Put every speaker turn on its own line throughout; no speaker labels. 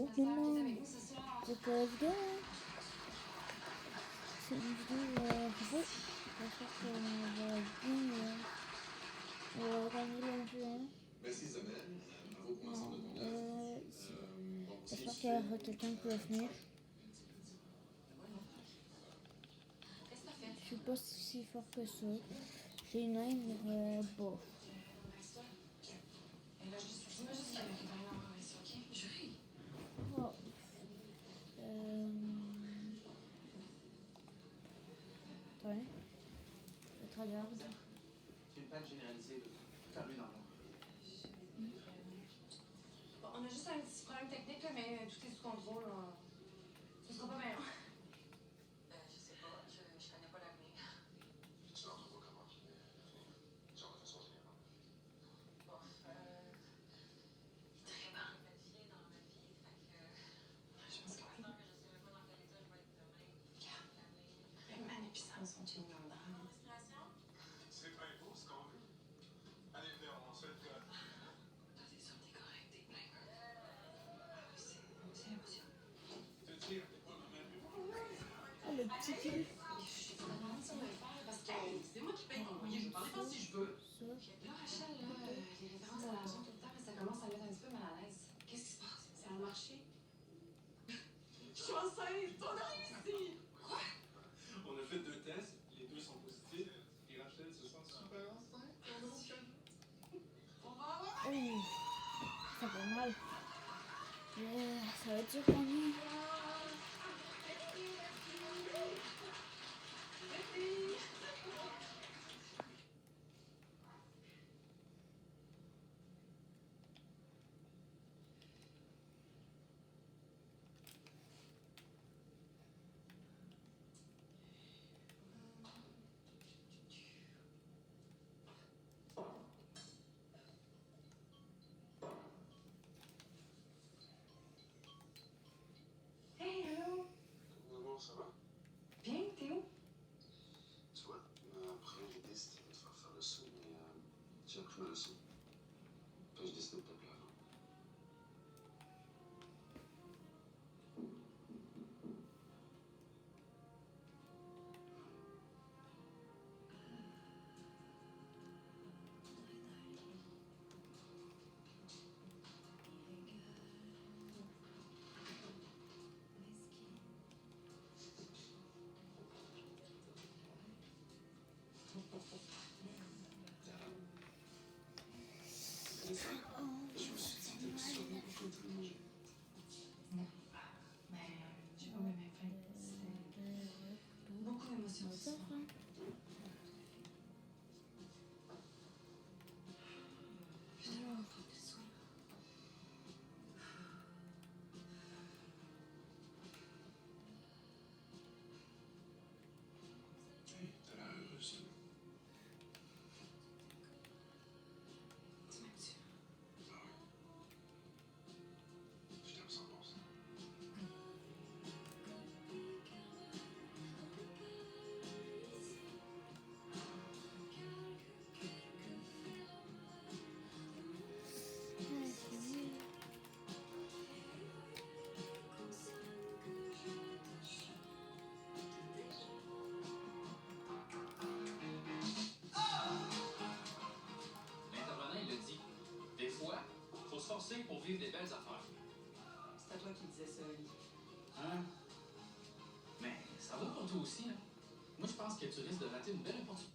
Pokémon. C'est pas évident. C'est une vidéo pro. J'espère qu'on va bien. On va gagner un peu.
Merci Isabelle. Bravo pour l'ensemble de ton œuvre.
J'espère qu'il y aura quelqu'un qui va venir. Je suis pas si fort que ça. J'ai une aime, bof. Oh. Attends. Je regarde.
C'est une panne généralisée de faire lui normalement.
Bon, on a juste un petit problème technique, là, mais tout est sous contrôle. Ce sera pas bien.
Je sais pas, je connais pas l'avenir.
Tu n'en pas comment, genre de façon générale.
Bof, très bien planifié dans ma vie, fait que.
Je pense que oui.
Je sais même pas dans quel état je vais être demain.
Même Manny et Sam sont chez nous en drame.
C'est bien beau ce qu'on veut. Allez, venez, on se fait le code.
T'es sûr, t'es correct, t'es plein. C'est l'émotion.
Te dire, t'es pas le même.
Oh, le petit cul.
Je te demande si on va le faire parce que c'est moi qui paye mon loyer. Je vais parler pas si je veux. Là, Rachel, là, les références à l'argent tout le temps, ça commence à me mettre un petit peu mal à l'aise. Qu'est-ce qui se passe? Ça a marché? Je suis enceinte! On a réussi! Quoi?
On a fait 2 tests, les 2 sont positifs, et Rachel se sent super enceinte.
On va avoir...
Oh, ça fait mal. Ça va être dur pour nous.
Hey, hello!
Maman, ça va?
Bien, t'es où?
Tu vois, ma première idée c'était de te faire le saut, mais j'ai appris ma leçon. Puis j'ai décidé de t'appeler avant. Je me suis dit de sûrement pas te le manger.
Non. Mais j'ai pas mes mains pleines. C'est beaucoup d'émotions ce soir. Je t'aime beaucoup de soin.
Hey, t'as l'air heureuse.
Tu m'aimes-tu?
Ah oui. Je t'aime 100%.
L'intervenant, il a dit des fois, faut se forcer pour vivre des belles affaires.
C'est à toi qui disais ça, Oli.
Hein? Mais ça vaut pour toi aussi, là. Moi, je pense que tu risques de rater une belle opportunité.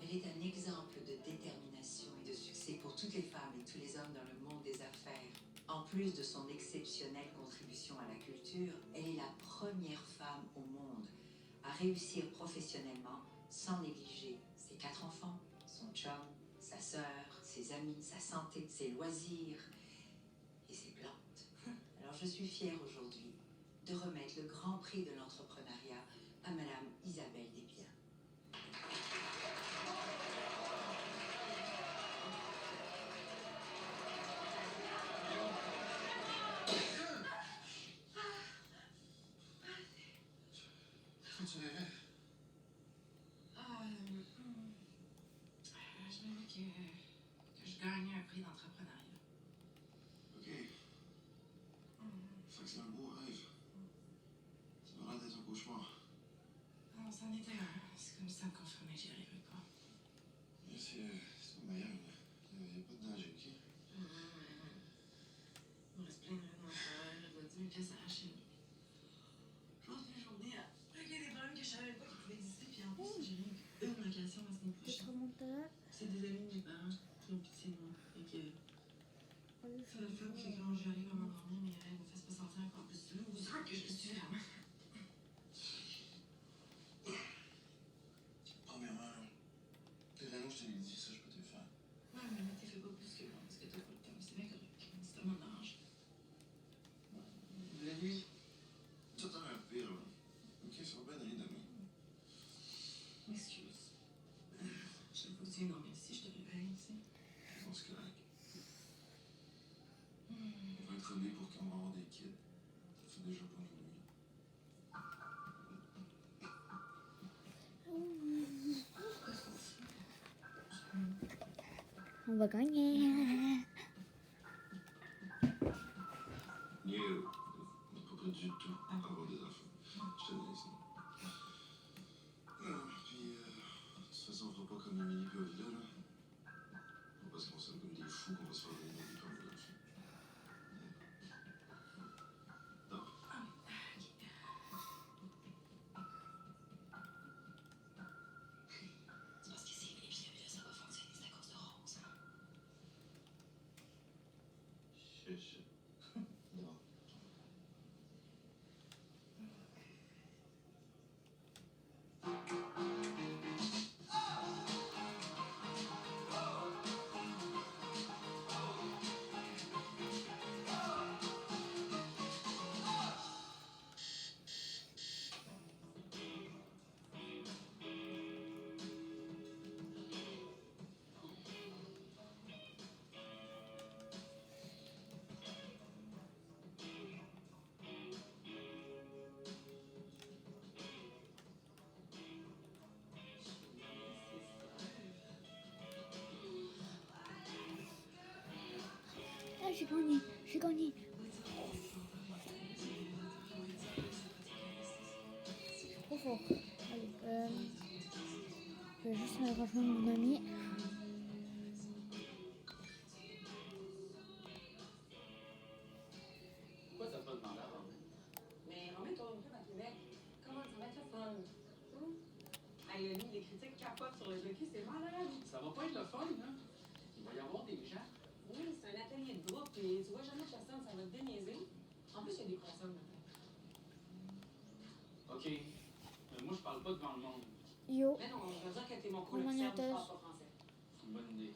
Elle est un exemple de détermination et de succès pour toutes les femmes et tous les hommes dans le monde des affaires. En plus de son exceptionnelle contribution à la culture, elle est la première femme au monde à réussir professionnellement sans négliger ses 4 enfants, son chum, sa sœur, ses amis, sa santé, ses loisirs et ses plantes. Alors je suis fière aujourd'hui de remettre le Grand Prix de l'entrepreneuriat à Madame Isabelle Desbiens.
que je gagne un prix d'entrepreneuriat.
Ok. Fait que c'est un beau rêve. Ça m'a l'air d'être un cauchemar.
Non, c'en était un. C'est comme si ça me confirmait que j'y arriverais pas.
Mais c'est pas meilleur. Il n'y a pas de danger, ok?
Il me reste plein de rêves dans le cœur. Je dois 10 000 pièces arrachées. Je passe mes journées à régler des problèmes que je savais pas qu'ils pouvaient exister. Puis en plus, j'ai une vacation la semaine
Peut-être
prochaine.
remonter là.
C'est des amis de mes parents qui ont pitié de moi. Et que
Allez,
ça le fait que quand j'arrive à m'endormir, mes rêves me fassent pas sentir encore plus loser que je suis vraiment.
Premièrement, tes rénaux, je te l'ai dit, ça, je peux te le faire.
Ouais, mais t'es fait pas plus que moi, parce que t'as pas le temps. C'est bien correct. C'est à mon âge.
La nuit, tout en un pire, là. Ok, ça va bien aller demain.
M'excuse. Je sais pas si non, mais si je te réveille, tu sais.
On se correct. On va être relais pour quand on va avoir des kids. Ça fait déjà pas une nuit.
On va gagner.
You. On n'est pas prêt du tout à avoir des enfants. Je te laisse. Puis, de toute façon, on fera pas comme Emily et Ovila, là. Pas parce qu'on sonne comme des fous qu'on va se faire donner nos vies par nos enfants. Non.
C'est parce que c'est les vieux, là, ça va fonctionner, c'est à cause de Rose.
Chut. Non.
Ah, j'ai gagné. J'ai gagné. Trop fort. Allez, je vais juste aller rejoindre mon ami.
Pourquoi t'as pas demandé à Romain?
Mais Romain tourne une pub à Québec. Comment ça va être le fun? Hey, lui, les critiques capotent sur le docu, c'est malade.
Ça va pas être le fun, là. Il va y avoir des gens.
Oui, c'est un atelier de groupe et tu vois jamais personne, ça va te déniaiser. En plus, il y a des consommes maintenant.
OK. Moi, je parle pas devant le monde.
Yo.
Mais non, je veux dire que t'es mon
Comment
coloxien,
on
tu
appelle?
parles pas français.
C'est une bonne idée.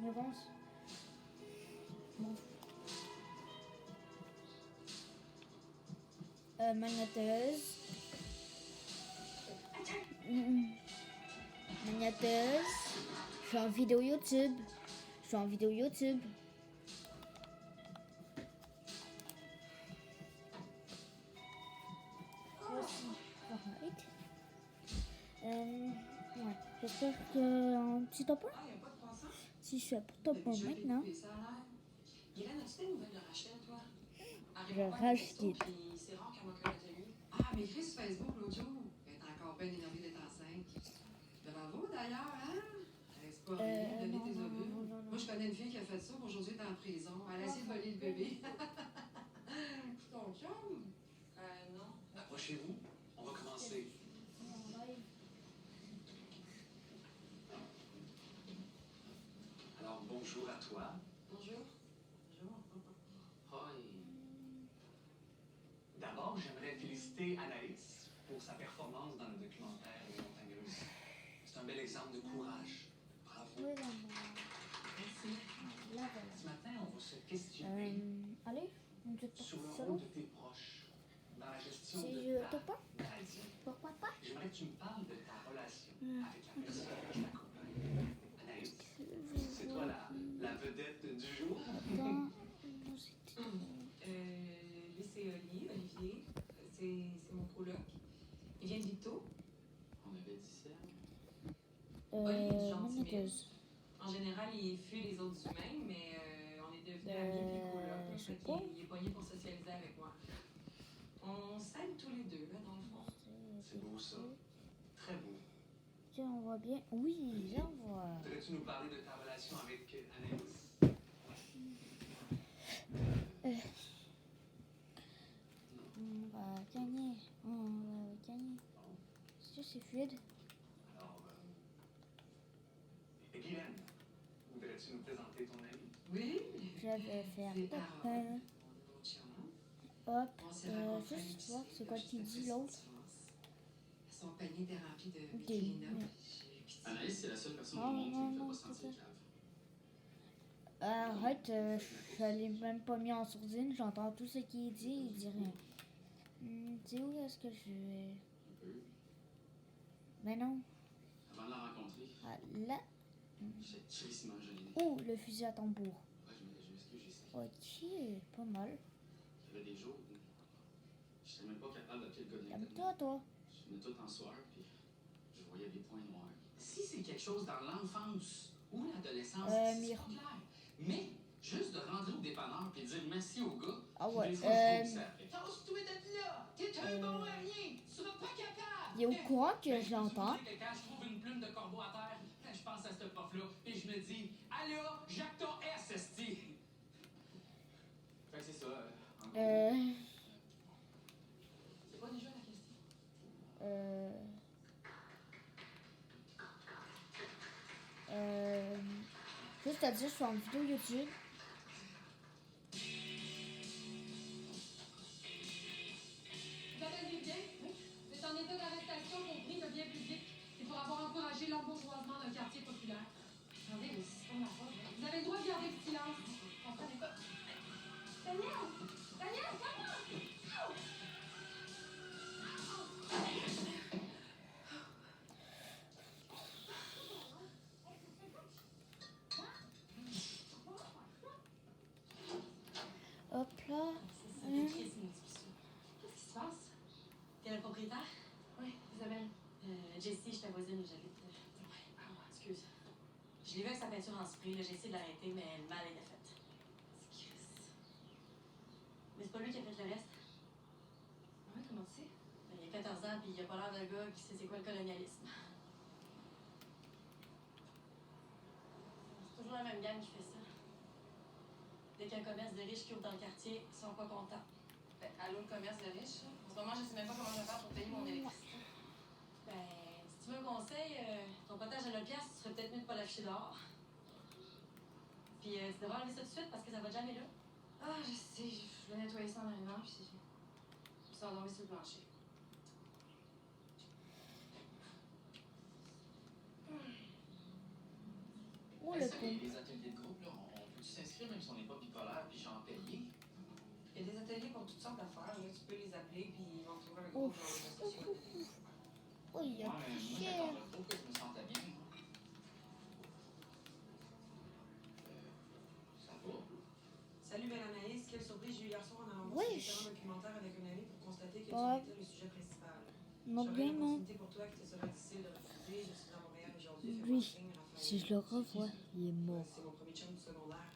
Je pense. Bon. Magnéteuse. Magnéteuse. Je suis en vidéo YouTube. Je suis en vidéo YouTube. Voici Fortnite. Ouais. J'espère qu'un petit top 1.
Ah, il a pas de croissant?
Si je suis à top 1 maintenant.
Hélène, as-tu des nouvelles de Rachel, toi?
Je rachète.
Puis c'est rare qu'elle manque un atelier. Ah, mais écrit sur Facebook l'autre jour. Elle est encore bien énervée d'être enceinte. Bravo d'ailleurs, hein? C'est pas rien, donner tes ovules. Moi, je connais une fille qui a fait ça, puis aujourd'hui, elle est en prison. Elle a essayé de voler le bébé. Ton chum? Non.
Approchez-vous. On va commencer. Alors, bonjour à toi.
Bonjour. Bonjour.
Hi. D'abord, j'aimerais féliciter Anaïs pour sa performance dans le documentaire Les Montagneuses. C'est un bel exemple de courage. Bravo.
Oui, là,
Merci.
voilà.
Ce matin, on va se questionner
Allez, on te
sur le
porte
rôle de tes proches dans la gestion
Si
de
je
ta
top 1,
maladie.
pourquoi pas?
J'aimerais que tu me parles de ta relation avec la personne qui t'accompagne. Anaïs, c'est toi la vedette du jour.
Attends,
Lui, c'est Olivier. C'est mon coloc. Il vient de Victo. Oli est du genre timide.
Minuteuse.
En général, il fuit les autres humains, mais on est devenus amis puis colocs.
je sais
Fait
pas.
qu'il est pogné pour socialiser avec moi. On s'aime tous les deux, là, dans le fond.
C'est beau, ça. Très beau.
Tiens, on voit bien. Oui, j'en vois.
Voudrais-tu nous parler de ta relation avec Anaïs?
On va gagner. On va gagner. Est-ce que c'est fluide?
Alors, Guylaine, voudrais-tu nous présenter ton ami?
Oui,
Je vais faire
c'est
top.
Aaron, mon nouveau chum.
Hop.
On s'est rencontrés
Juste
ici,
voir c'est quoi
juste
qu'il
après
dit
sa
l'autre.
différence. Son panier était rempli de
Des-
Michelina.
ouais.
J'ai eu pitié.
Anaïs, c'est la seule personne
Ah,
au monde qui
non,
me fait
non,
pas
c'est
sentir
ça.
cave.
Arrête, je l'ai même pas mis en sourdine, j'entends tout ce qu'il dit, il dit rien. Tu sais où est-ce que je vais?
Un peu.
Mais non.
Avant de la rencontrer,
Ah, là.
j'étais crissement gêné.
Oh, le fusil à tambour.
Ouais, je m'excuse, j'ai essayé.
Ok, pas mal.
Il y avait des jours où j'étais même pas capable d'appeler le gars de
Calme-toi, toi.
Je venais tout en sueur, puis je voyais des points noirs. Si c'est quelque chose dans l'enfance ou l'adolescence, c'est
Mire.
pas clair. Mais juste de rentrer au dépanneur puis dire merci au gars,
Ah ouais,
des fois, je trouve que ça fait. Tasse-toi d'être là! T'es un bon à rien! Tu seras pas capable!
Il est au courant que
Ben,
je l'entends.
peux-tu vous dire que quand je trouve une plume de corbeau à terre, je pense à ce prof-là, et je me dis, allô, Jacques ton S, esti! Fait que c'est ça, en gros.
C'est pas déjà la question?
Juste à dire, je suis en vidéo YouTube.
Vous attendez bien? Oui. Vous êtes en état d'arrestation pour bris de biens publics et pour avoir encouragé l'embourgeoisement d'un quartier populaire. Attendez, mais c'est pas ma faute. Vous avez le droit de garder le silence. Vous comprenez pas? Daniel! Daniel, comment?
Hop là.
C'est une discussion. Qu'est-ce qui se passe? T'es la propriétaire? Oui, Isabelle. Jessie, je ta voisine où j'habite. Ouais, pardon, excuse. Je l'ai vu avec sa peinture en spray, là, j'ai essayé de l'arrêter, mais le mal était fait. C'est Christ. Mais c'est pas lui qui a fait le reste. Ah ouais, comment tu sais? Ben, il a 14 ans, puis il a pas l'air d'un gars qui sait c'est quoi le colonialisme. C'est toujours la même gang qui fait ça. Dès qu'il y a un commerce de riches qui ouvre dans le quartier, ils sont pas contents. Ben, allô, le commerce de riches? En ce moment, je sais même pas comment je vais faire pour payer mon électricité. Ben, si tu veux un conseil, ton potage à 9$, tu serait peut-être mieux de pas l'afficher dehors. Puis, tu devrais enlever ça tout de suite parce que ça va jamais là. Ah, je sais, je vais nettoyer ça en arrivant, puis ils sont endormis sur le plancher.
Oh,
Hey,
le
ça,
con.
les ateliers de groupe, là, on peut-tu s'inscrire même si on n'est pas bipolaire puis genre payé?
Il y a des ateliers pour toutes sortes d'affaires, là. Tu peux les appeler, puis ils vont trouver un
Oh.
groupe dans les réseaux sociaux.
Oh, il y a
Ouais, mais moi,
cher.
j'attendais trop que je me sentais bien. Ça va?
Salut Belle Anaïs, quelle surprise j'ai eu hier soir en allant voir
Wesh.
ce différent documentaire avec un ami pour constater que
Ouais.
tu étais le sujet principal.
Notre
J'aurais une
game, hein.
opportunité pour toi qui te sera difficile de refuser. Je suis à Montréal aujourd'hui.
Lui,
fais-moi signe, Raphaël.
si je le revois, il est mort.
C'est mon premier chum du secondaire,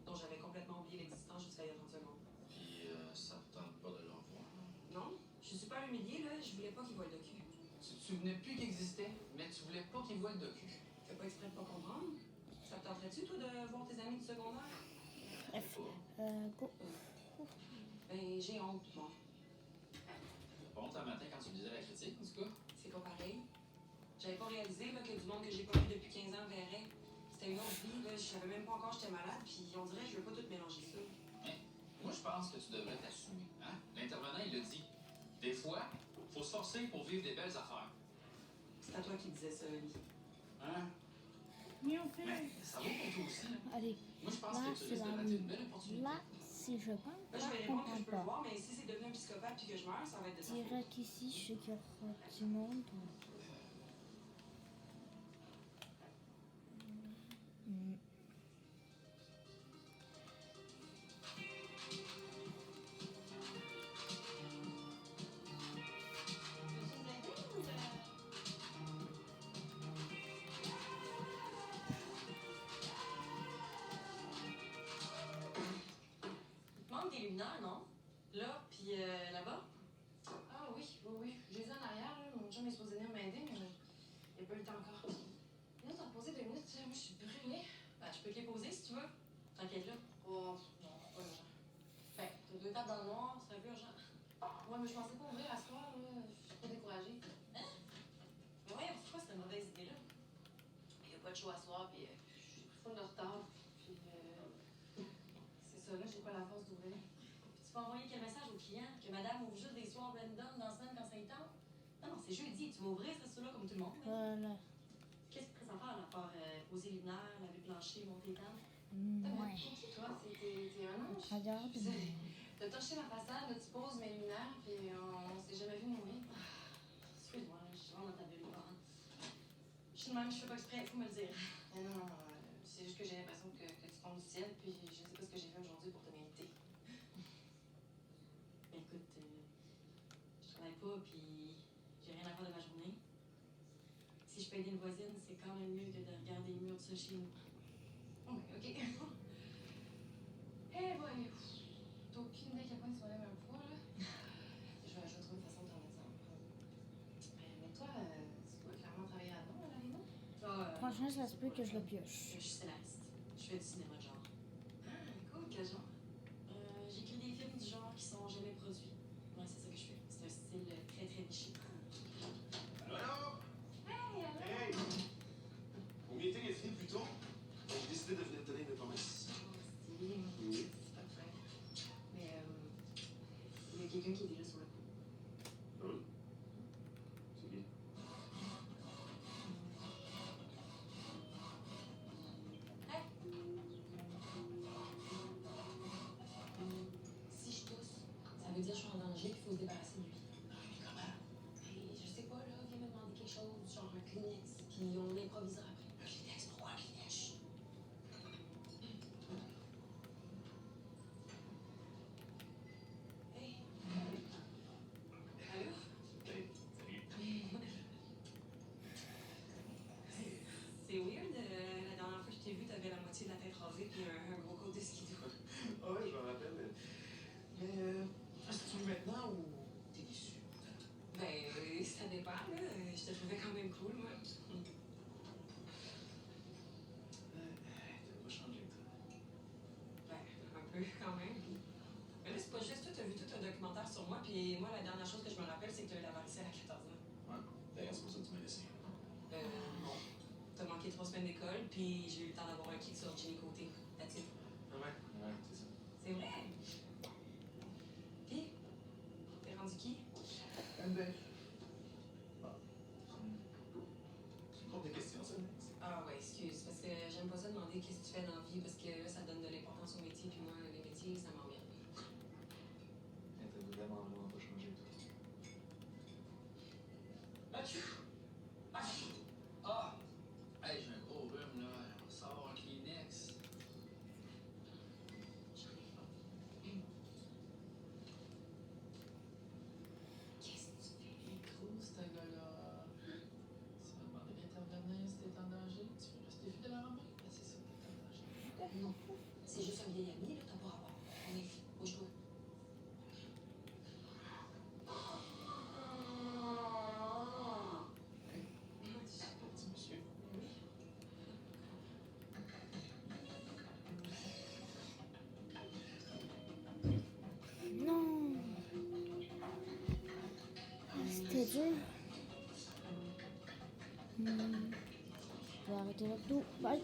dont j'avais complètement oublié l'existence jusqu'à il y a 30 secondes.
Puis ça te tente pas de le revoir.
Non, je suis super humiliée, là. Je voulais pas qu'il voie le docu.
Tu te souvenais plus qu'il existait, mais tu voulais pas qu'il voie le docu.
Fais pas exprès de pas comprendre. Ça te tenterait-tu, toi, de voir tes amis du secondaire?
Bref, go.
Ben, j'ai honte, moi.
Bon, un matin quand tu me disais la critique, en tout cas.
C'est pas pareil. J'avais pas réalisé là, que du monde que j'ai pas vu depuis 15 ans verrait. C'était une autre vie, là. Je savais même pas encore que j'étais malade, puis on dirait que je veux pas tout mélanger ça.
Moi, je pense que tu devrais t'assumer. Hein? L'intervenant, il a dit. Des fois, faut se forcer pour vivre des belles affaires.
C'est à toi qui disais ça, Oli.
Hein?
Mais on fait.
Mais ça vaut pour toi aussi. Là.
Allez,
Moi, je pense
là,
que tu
c'est
risques de
la
rater
nuit.
une belle opportunité.
Là, si je pense
Là, je
pas,
vais
je
répondre que je
comprends
peux le
pas.
voir, mais si c'est devenu un psychopathe puis que je meurs, ça va être de sa faute.
Direct ici, je sais qu'il y aura du monde. Hmm.
tes luminaires, non? Là, puis là-bas? Ah oui, oui, oui. Je les ai en arrière, là. Mon chum est supposé venir m'aider, mais il n'a pas eu le temps encore. Là, t'as posé 2 minutes, moi, je suis brûlée. Ben, je peux te les poser si tu veux. T'inquiète là. Oh, non, pas urgent. Ben, t'as 2 tables dans le noir, c'est un peu urgent. Ouais, mais je pensais pas ouvrir à ce soir, là. Je suis pas découragée. Hein? Mais voyons, pourquoi c'est une mauvaise idée, là? Il n'y a pas de show à soir, puis j'ai pris full de retard. Puis, c'est ça, là, j'ai pas la force d'ouvrir. Puis tu peux envoyer quel message aux clients? Que madame ouvre juste des soirs random dans la semaine quand ça y tente? Non, non, c'est jeudi. Tu vas ouvrir ce soir-là comme tout le monde. Hein?
Voilà.
Qu'est-ce que tu préfères faire, à part poser les luminaires, laver le plancher, monter les tables?
Ouais.
T'es qui, toi? T'es un ange?
Regarde.
T'as torché ma façade, là, tu poses mes luminaires, puis on s'est jamais vu mourir. Excuse-moi, je suis vraiment dans ta bulle. Hein. Je suis de même, je fais pas exprès, faut me le dire. Mais non, c'est juste que j'ai l'impression que tu tombes du ciel, puis je sais pas ce que j'ai fait aujourd'hui pour te mériter. Ben écoute, je travaille pas, puis j'ai rien à faire de ma journée. Si je peux aider une voisine, c'est quand même mieux que de regarder les murs de ça chez nous. Oh, ben, ok. Eh, boy, t'as aucune idée à quel point tu m'enlèves un poids, là? Je vais trouver une façon de t'en mettre ça. Mais toi, tu dois clairement travailler là-dedans, à l'arena?
Franchement, ça se peut que je le pioche.
Je suis scénariste. Je fais du cinéma de genre. Ah, cool, quel genre? J'écris des films du genre qui sont jamais produits. Ouais, c'est ça que je fais. C'est un style très, très niché.
Allô?
Hey, allô?
Hey! Mon meeting est fini plus tôt. J'ai décidé de venir te donner mes promesses.
Oh, stylé.
Oui.
C'est pas de problème. Mais, il y a quelqu'un qui est déjà sur le coup.
Ah oui? C'est qui?
Hey! Si je tousse, ça veut dire que je suis en danger et qu'il faut se débarrasser de lui.
Comment?
Hey, je sais pas, là, viens me demander quelque chose, genre un Kleenex, puis on l'improvisera après.
Un Kleenex, pourquoi un Kleenex? Chut.
Hey! Allô?
Hey, salut.
C'est weird, la dernière fois que je t'ai vu, t'avais la moitié de la tête rasée puis un gros coat de skidoo.
Ah ouais, je me rappelle. Mais, est-ce que tu veux maintenant ou t'es déçu?
Ben, ça dépend, là. Je te trouvais quand même cool, moi.
T'as pas changé, toi.
Ben, un peu quand même. Mais là, c'est pas juste, toi, t'as vu tout un documentaire sur moi, puis moi, la dernière chose que je me rappelle, c'est que t'as eu la varicelle à 14 ans.
Ouais. D'ailleurs, c'est pour ça que tu m'as laissé.
Non. T'as manqué 3 semaines d'école, puis j'ai eu le temps d'avoir un kick sur Jenny Côté. That's it.
Ah ouais? Ouais, c'est ça.
C'est vrai. Puis, t'es rendu qui?
Ben. Bon. Tu me poses des questions, ça, Max?
Ah ouais, excuse, parce que j'aime pas ça demander qu'est-ce que tu fais dans la vie, parce que là, ça donne de l'importance au métier, puis moi, les métiers, ça m'emmerde.
Mais t'as vraiment pas changé, toi.
Achou! Achou! Ah! Hey, j'ai un gros rhume, là. On va savoir un Kleenex.
Qu'est-ce que tu fais?
Il est gros, ce gars-là. Tu m'as demandé d'intervenir si t'es en danger. Tu veux rester fidèle à la main? Ben, c'est ça, t'es en danger.
Non. C'est juste un vieil ami, là, t'as pas à voir. Oui, bouge-toi.
Petit monsieur.
Oui.
Non. C'était dur. Je vais arrêter là tout. Bye.